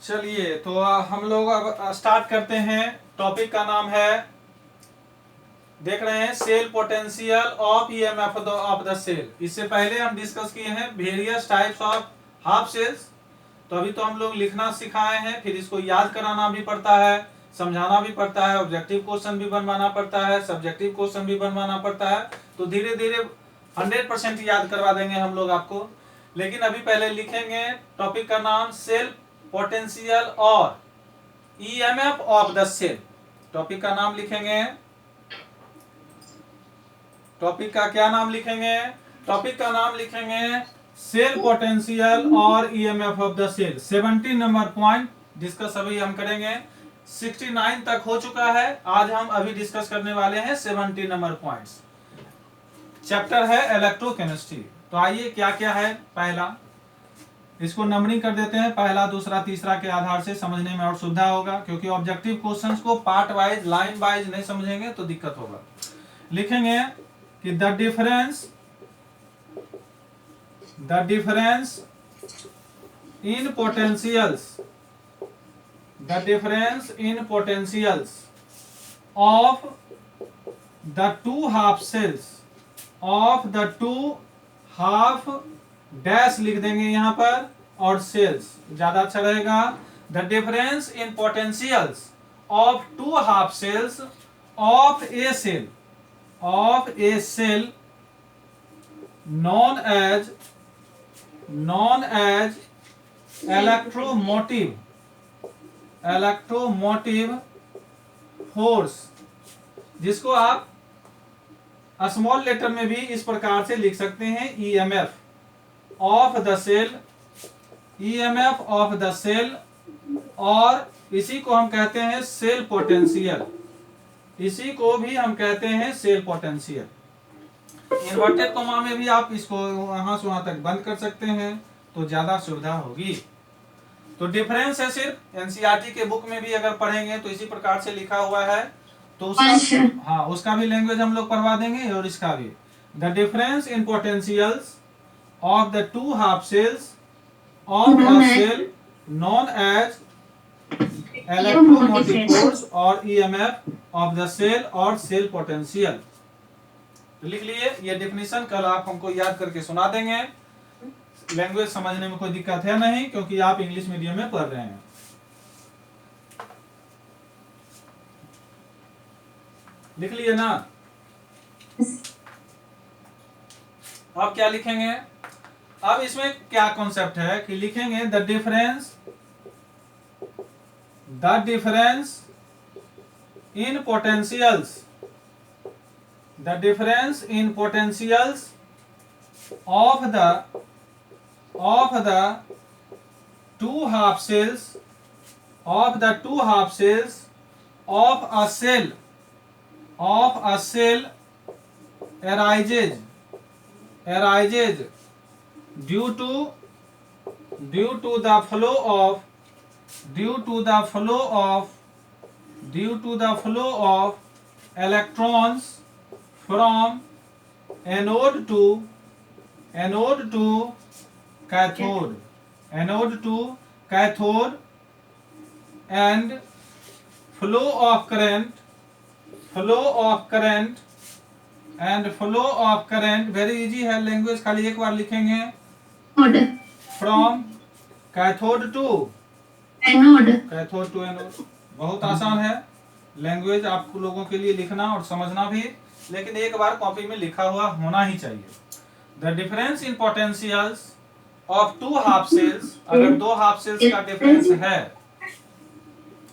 चलिए तो हम लोग अब स्टार्ट करते हैं। टॉपिक का नाम है, देख रहे हैं, cell potential of EMF of the cell. इससे पहले हम डिस्कस किए हैं various types of half cells. तो अभी तो हम लोग लिखना सिखाए हैं, फिर इसको याद कराना भी पड़ता है, समझाना भी पड़ता है, ऑब्जेक्टिव क्वेश्चन भी बनवाना पड़ता है, सब्जेक्टिव क्वेश्चन भी बनवाना पड़ता है। तो धीरे धीरे 100% याद करवा देंगे हम लोग आपको। लेकिन अभी पहले लिखेंगे टॉपिक का नाम सेल पोटेंशियल और EMF of the cell. Topic का नाम लिखेंगे, टॉपिक का क्या नाम लिखेंगे? टॉपिक का नाम लिखेंगे सेल पोटेंशियल और EMF of the cell. 70 number point discuss अभी हम करेंगे। 69 तक हो चुका है, आज हम अभी डिस्कस करने वाले हैं 70 नंबर पॉइंट्स। चैप्टर है इलेक्ट्रोकेमिस्ट्री। तो आइए क्या क्या है। पहला, इसको नंबरिंग कर देते हैं, पहला दूसरा तीसरा के आधार से समझने में और सुविधा होगा, क्योंकि ऑब्जेक्टिव क्वेश्चंस को पार्ट वाइज लाइन वाइज नहीं समझेंगे तो दिक्कत होगा। लिखेंगे कि the difference in potentials of the two half cells of the two half dash लिख देंगे यहां पर, और सेल्स ज्यादा अच्छा रहेगा। The difference in potentials of two half cells of a cell known as electromotive force, जिसको आप स्मॉल लेटर में भी इस प्रकार से लिख सकते हैं, ईएमएफ ऑफ द सेल, और इसी को हम कहते हैं सेल पोटेंशियल, इसी को भी हम कहते हैं सेल पोटेंशियल। इन्वर्टेड कॉमा में भी आप इसको वहां से वहां तक बंद कर सकते हैं तो ज्यादा सुविधा होगी। तो डिफरेंस है, सिर्फ एनसीईआरटी के बुक में भी अगर पढ़ेंगे तो इसी प्रकार से लिखा हुआ है, तो उसका उसका भी लैंग्वेज हम लोग पढ़वा देंगे और इसका भी। The difference in potentials of the two half cells of a cell known as electromotive force और ईएमएफ ऑफ द सेल और सेल पोटेंशियल। तो लिख लिए, ये डेफिनेशन कल आप हमको याद करके सुना देंगे। लैंग्वेज समझने में कोई दिक्कत है नहीं, क्योंकि आप इंग्लिश मीडियम में पढ़ रहे हैं। लिख लिए ना? अब क्या लिखेंगे? अब इसमें क्या कॉन्सेप्ट है कि लिखेंगे the difference in potentials of the two half cells of a cell arises due to the flow of electrons from anode to cathode and flow of current very easy है लैंग्वेज, खाली एक बार लिखेंगे from cathode to anode. बहुत आसान है language आप लोगों के लिए लिखना और समझना भी, लेकिन एक बार कॉपी में लिखा हुआ होना ही चाहिए। The difference in potentials of two half cells, अगर दो हाफ सेल्स का डिफरेंस है,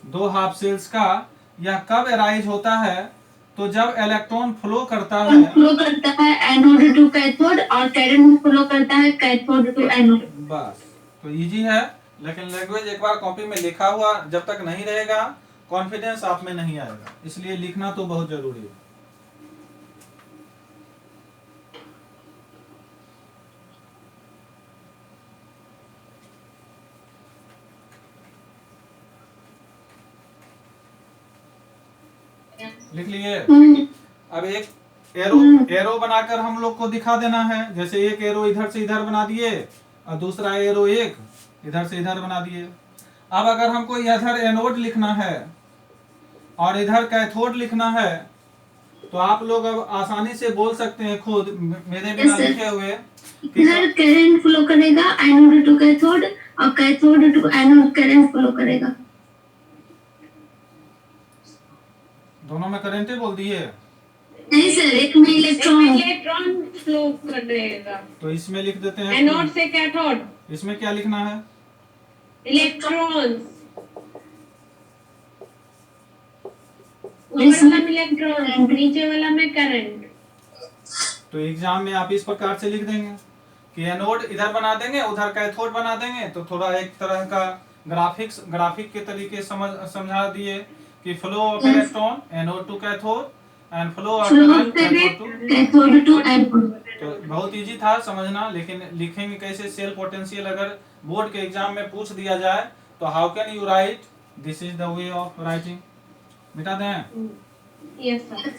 दो हाफ सेल्स का, यह कब अराइज होता है? तो जब इलेक्ट्रॉन फ्लो करता है एनोड टू कैथोड और करंट फ्लो करता है कैथोड टू एनोड। बस, तो इजी है, लेकिन लैंग्वेज एक बार कॉपी में लिखा हुआ जब तक नहीं रहेगा कॉन्फिडेंस आप में नहीं आएगा, इसलिए लिखना तो बहुत जरूरी है। लिख लिए? अब एक एरो बनाकर हम लोग को दिखा देना है। जैसे एक एरो इधर से इधर बना दिए और दूसरा एरो एक इधर से इधर बना दिए। अब अगर हमको इधर एनोड लिखना है और इधर कैथोड लिखना है तो आप लोग अब आसानी से बोल सकते हैं खुद मेरे बिना लिखे हुए इधर करंट फ्लो करेगा एनोड टू कैथोड और cathode to anode current flow करेगा। दोनों में करंट बोल दिए? नहीं सर, एक में इलेक्ट्रॉन फ्लो करेगा। तो इसमें लिख देते हैं एनोड से कैथोड। इसमें क्या लिखना है? इलेक्ट्रॉन। ऊपर वाला में इलेक्ट्रॉन, नीचे वाला में करंट। तो एग्जाम में आप इस प्रकार से लिख देंगे कि एनोड इधर बना देंगे, उधर कैथोड बना देंगे, तो थोड़ा एक तरह का ग्राफिक के तरीके समझा दिए कि flow of electron anode to cathode and flow of current cathode to anode. तो बहुत इजी था समझना, लेकिन लिखेंगे कैसे सेल पोटेंशियल अगर बोर्ड के एग्जाम में पूछ दिया जाए तो how can you write? This is the way of writing. मिटा दें? Yes sir.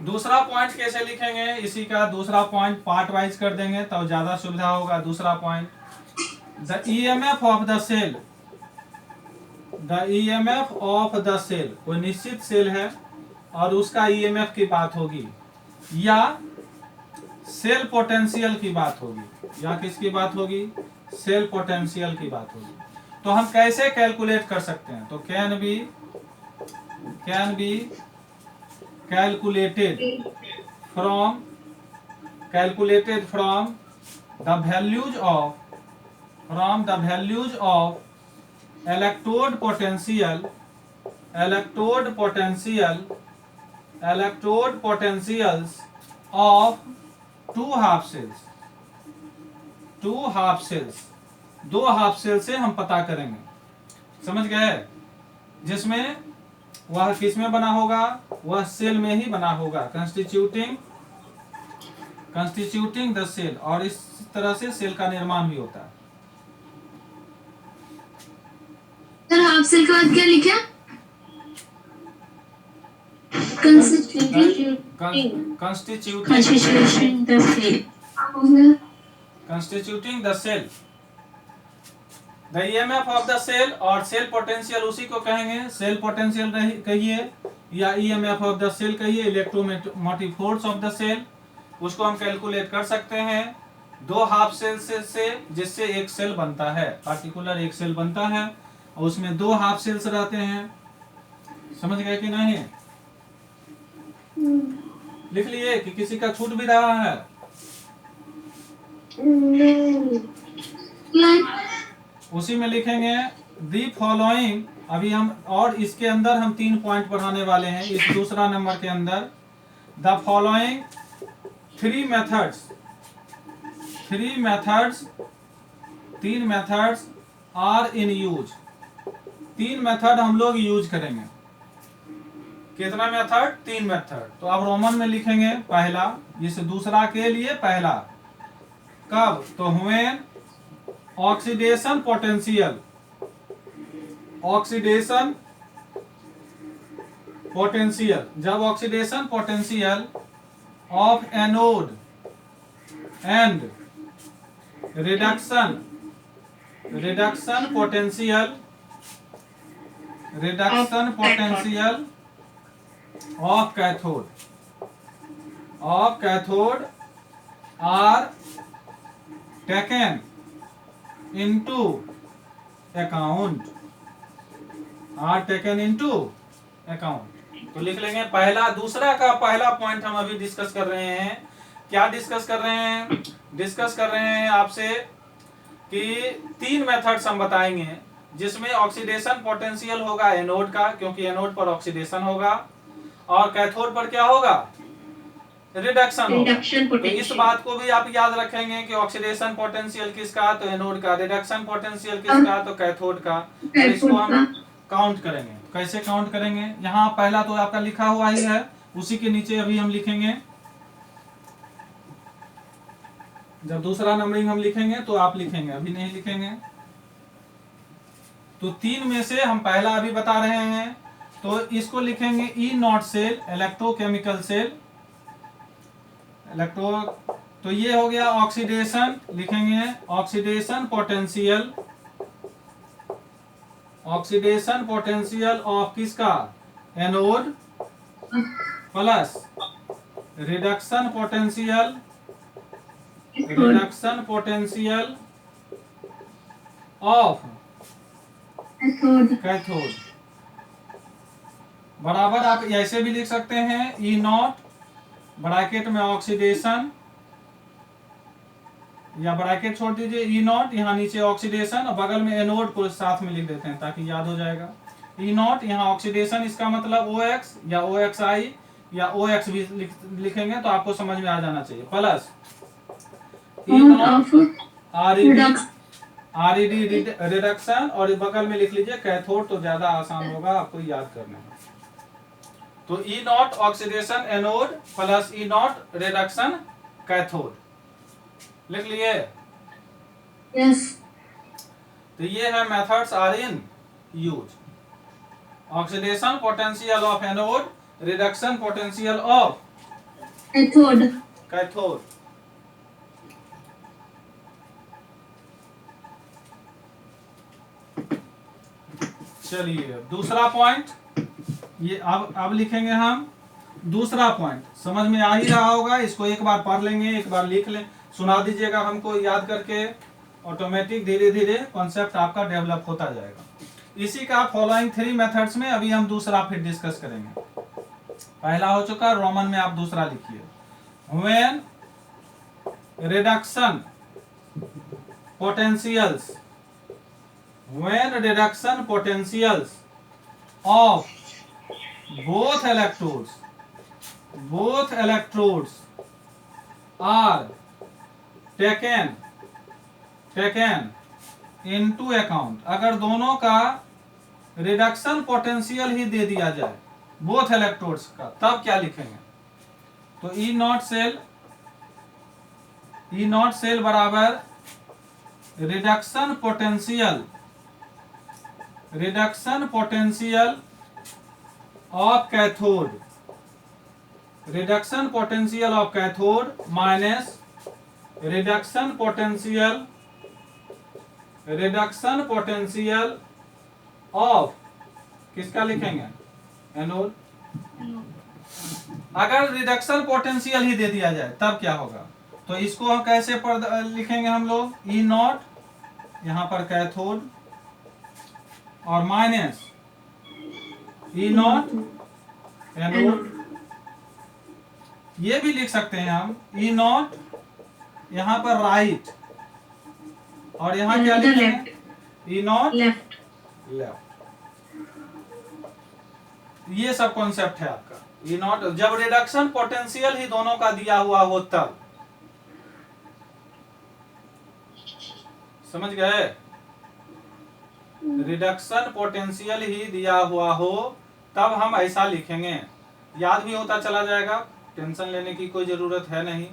दूसरा पॉइंट कैसे लिखेंगे? इसी का दूसरा पॉइंट पार्ट वाइज कर देंगे तो ज्यादा सुविधा होगा। दूसरा point, the EMF of the cell. The EMF of the cell, कोई निश्चित सेल है और उसका ईएमएफ की बात होगी या सेल पोटेंशियल की बात होगी या किसकी बात होगी? सेल पोटेंशियल की बात होगी। तो हम कैसे कैलकुलेट कर सकते हैं? तो can be calculated from the values of electrode potentials of two half cells। दो हाफ सेल से हम पता करेंगे। समझ गए? जिसमें वह किस में बना होगा? वह सेल में ही बना होगा, कंस्टिट्यूटिंग द सेल, और इस तरह से सेल का निर्माण भी होता है। सर हाफ सेल के बाद क्या लिखा? Constituting the cell. The EMF of the cell और सेल पोटेंशियल उसी को कहेंगे, सेल पोटेंशियल कहिए या ईएमएफ ऑफ द सेल कहिए, electromotive force of the cell, उसको हम कैलकुलेट कर सकते हैं दो हाफ सेल से जिससे एक सेल बनता है, पार्टिकुलर एक सेल बनता है और उसमें दो हाफ सेल्स रहते हैं। समझ गए कि नहीं? लिख लिए कि किसी का छूट भी रहा है? उसी में लिखेंगे दी फॉलोइंग। अभी हम और इसके अंदर हम 3 पॉइंट पढ़ाने वाले हैं इस दूसरा नंबर के अंदर। The following 3 methods are in use. 3 method हम लोग यूज करेंगे। कितना मेथड? 3 मेथड। तो अब रोमन में लिखेंगे पहला, इस दूसरा के लिए पहला कब? तो व्हेन ऑक्सीडेशन पोटेंशियल जब oxidation potential of anode and reduction potential of cathode are taken into account। तो लिख लेंगे पहला। दूसरा का पहला पॉइंट हम अभी डिस्कस कर रहे हैं। क्या डिस्कस कर रहे हैं? डिस्कस कर रहे हैं आपसे कि 3 मेथड्स हम बताएंगे जिसमें ऑक्सीडेशन पोटेंशियल होगा एनोड का, क्योंकि एनोड पर ऑक्सीडेशन होगा, और कैथोड पर क्या होगा? रिडक्शन। तो इस बात को भी आप याद रखेंगे कि ऑक्सीडेशन पोटेंशियल किसका? तो एनोड का। रिडक्शन पोटेंशियल किसका? तो कैथोड का। तो इसको हम काउंट करेंगे। कैसे काउंट करेंगे? यहाँ पहला तो आपका लिखा हुआ ही है, उसी के नीचे अभी हम लिखेंगे। जब दूसरा नंबरिंग हम लिखेंगे तो आप लिखेंगे, अभी नहीं लिखेंगे। तो 3 में से हम पहला अभी बता रहे हैं, तो इसको लिखेंगे E naught cell, electrochemical cell. तो ये हो गया ऑक्सीडेशन, लिखेंगे oxidation potential, oxidation potential of किसका, anode, plus reduction potential, reduction potential of cathode, बराबर आप ऐसे भी लिख सकते हैं ई नॉट ब्रैकेट में ऑक्सीडेशन, या ब्रैकेट छोड़ दीजिए, ई नॉट यहाँ नीचे ऑक्सीडेशन और बगल में एनोड को साथ में लिख देते हैं ताकि याद हो जाएगा। ई नॉट यहाँ ऑक्सीडेशन, इसका मतलब OX या OXI या OX भी लिखेंगे तो आपको समझ में आ जाना चाहिए, plus E not RED reduction, और बगल में लिख लीजिए कैथोड, तो ज्यादा आसान होगा आपको याद करने में। तो E naught oxidation anode plus E naught reduction cathode, लिख लिए? यस। तो ये है methods are in use, oxidation potential of anode, reduction potential of cathode. Cathode. चलिए दूसरा पॉइंट, ये अब लिखेंगे हम दूसरा पॉइंट, समझ में आ ही रहा होगा, इसको एक बार पढ़ लेंगे, एक बार लिख लें, सुना दीजिएगा हमको, याद करके ऑटोमेटिक धीरे धीरे कॉन्सेप्ट आपका डेवलप होता जाएगा। इसी का फॉलोइंग 3 मेथड्स में अभी हम दूसरा फिर डिस्कस करेंगे। पहला हो चुका, रोमन में आप दूसरा लिखिए, when reduction potentials, when reduction potentials of both electrodes are taken into account, अगर दोनों का रिडक्शन पोटेंशियल ही दे दिया जाए बोथ इलेक्ट्रोड्स का, तब क्या लिखेंगे? तो ई नॉट सेल बराबर reduction potential of cathode, reduction potential of cathode minus reduction potential of किसका लिखेंगे? एनोड। अगर रिडक्शन पोटेंशियल ही दे दिया जाए तब क्या होगा? तो इसको हम कैसे लिखेंगे हम लोग? ई नॉट यहां पर कैथोड और माइनस ई नॉट एनोड। ये भी लिख सकते हैं हम, ई नॉट यहां पर राइट और यहां क्या लिखेंगे? E not left. ये सब कॉन्सेप्ट है आपका। ई नॉट जब रिडक्शन पोटेंशियल ही दोनों का दिया हुआ हो तब, समझ गए? रिडक्शन पोटेंशियल ही दिया हुआ हो तब हम ऐसा लिखेंगे, याद भी होता चला जाएगा, टेंशन लेने की कोई जरूरत है नहीं।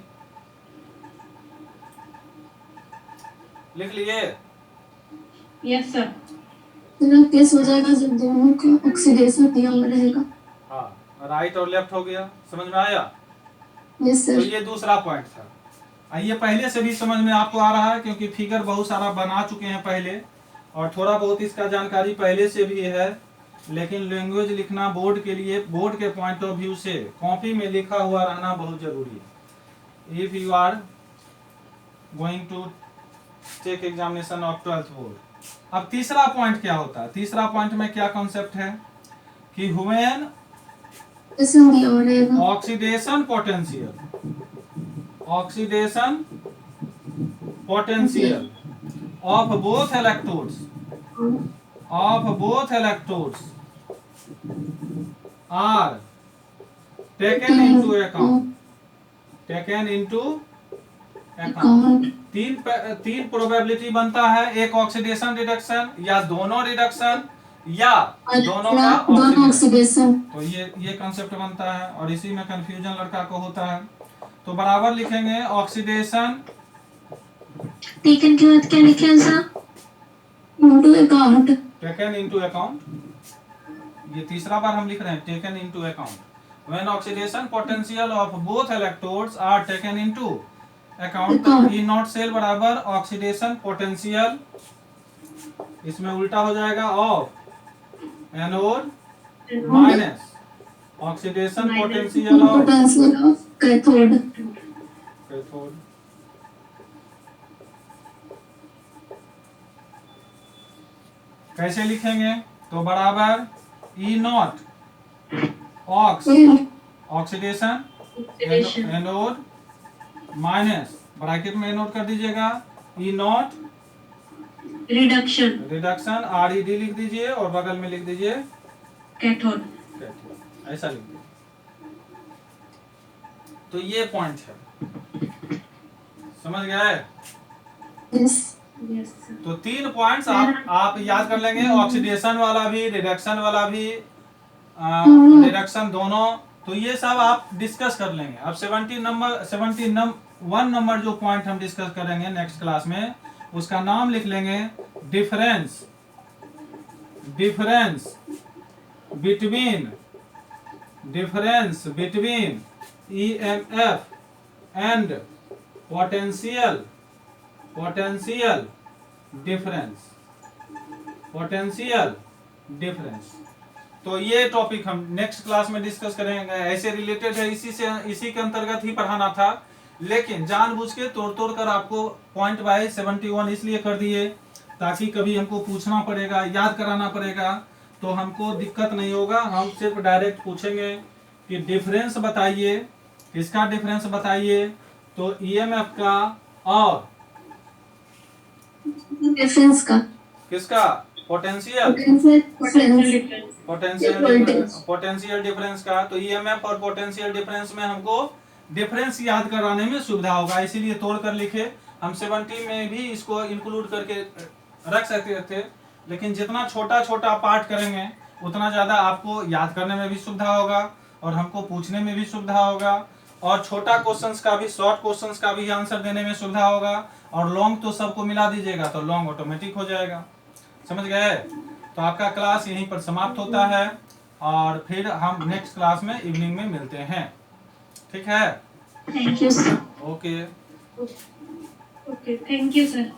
लिख लिए? Yes sir. केस हो जाएगा जब दोनों का ऑक्सीडेशन दिया हुआ रहेगा। हाँ, राइट और लेफ्ट हो गया, समझ में आया? Yes sir. तो ये दूसरा पॉइंट था। ये पहले से भी समझ में आपको आ रहा है क्योंकि फिगर बहुत सारा बना चुके हैं पहले, और थोड़ा बहुत इसका जानकारी पहले से भी है, लेकिन लैंग्वेज लिखना बोर्ड के लिए, बोर्ड के पॉइंट ऑफ व्यू से कॉपी में लिखा हुआ रहना बहुत जरूरी है। If you are going to take examination of 12th board. अब तीसरा पॉइंट क्या होता है? तीसरा पॉइंट में क्या कॉन्सेप्ट है कि when oxidation potential of both electrodes are taken into account। तीन प्रोबेबिलिटी बनता है, एक ऑक्सीडेशन रिडक्शन, या दोनों रिडक्शन, या दोनों का ऑक्सीडेशन। तो ये कंसेप्ट बनता है और इसी में कंफ्यूजन लड़का को होता है। तो बराबर लिखेंगे ऑक्सीडेशन टेकन के बाद क्या लिखे sir? Into account. Taken into account, ये तीसरा बार हम लिख रहे हैं, taken into account. When oxidation potential of both electrodes are taken into account E naught cell बराबर ऑक्सीडेशन पोटेंशियल, इसमें उल्टा हो जाएगा of anode minus oxidation potential of cathode. Cathode. कैसे लिखेंगे? तो बराबर E naught ox oxidation anode minus bracket में नोट कर दीजिएगा E naught reduction R E D लिख दीजिए और बगल में लिख दीजिए कैथोड। ऐसा लिख दीजिए। तो ये पॉइंट है, समझ गए? Yes sir. तो 3 पॉइंट्स आप याद कर लेंगे, ऑक्सीडेशन वाला भी, रिडक्शन वाला भी, रिडक्शन दोनों। तो ये सब आप डिस्कस कर लेंगे। अब 71 नंबर जो पॉइंट हम डिस्कस करेंगे नेक्स्ट क्लास में, उसका नाम लिख लेंगे difference between EMF and potential difference. तो ये टॉपिक हम नेक्स्ट क्लास में डिस्कस करेंगे। ऐसे रिलेटेड है, इसी के अंतर्गत ही पढ़ाना था, लेकिन जानबूझ के तोड़ कर आपको पॉइंट वाइज 71 इसलिए कर दिए ताकि कभी हमको पूछना पड़ेगा, याद कराना पड़ेगा, तो हमको दिक्कत नहीं होगा। हम सिर्फ डायरेक्ट पूछेंगे कि डिफरेंस बताइए, किसका डिफरेंस बताइए, तो EMF का और डिफरेंस का, किसका, पोटेंशियल डिफरेंस का। तो EMF और पोटेंशियल डिफरेंस में हमको डिफरेंस याद कराने में सुविधा होगा, इसीलिए तोड़ कर लिखे। हम 70 में भी इसको इंक्लूड करके रख सकते थे, लेकिन जितना छोटा छोटा पार्ट करेंगे उतना ज्यादा आपको याद करने में भी सुविधा होगा और हमको पूछने में भी सुविधा होगा, और छोटा क्वेश्चंस का भी, शॉर्ट क्वेश्चंस का भी आंसर देने में सुविधा होगा, और लॉन्ग तो सबको मिला दीजिएगा तो लॉन्ग ऑटोमेटिक हो जाएगा। समझ गए? तो आपका क्लास यहीं पर समाप्त होता है और फिर हम नेक्स्ट क्लास में इवनिंग में मिलते हैं। ठीक है? Thank you sir. Okay okay, thank you sir.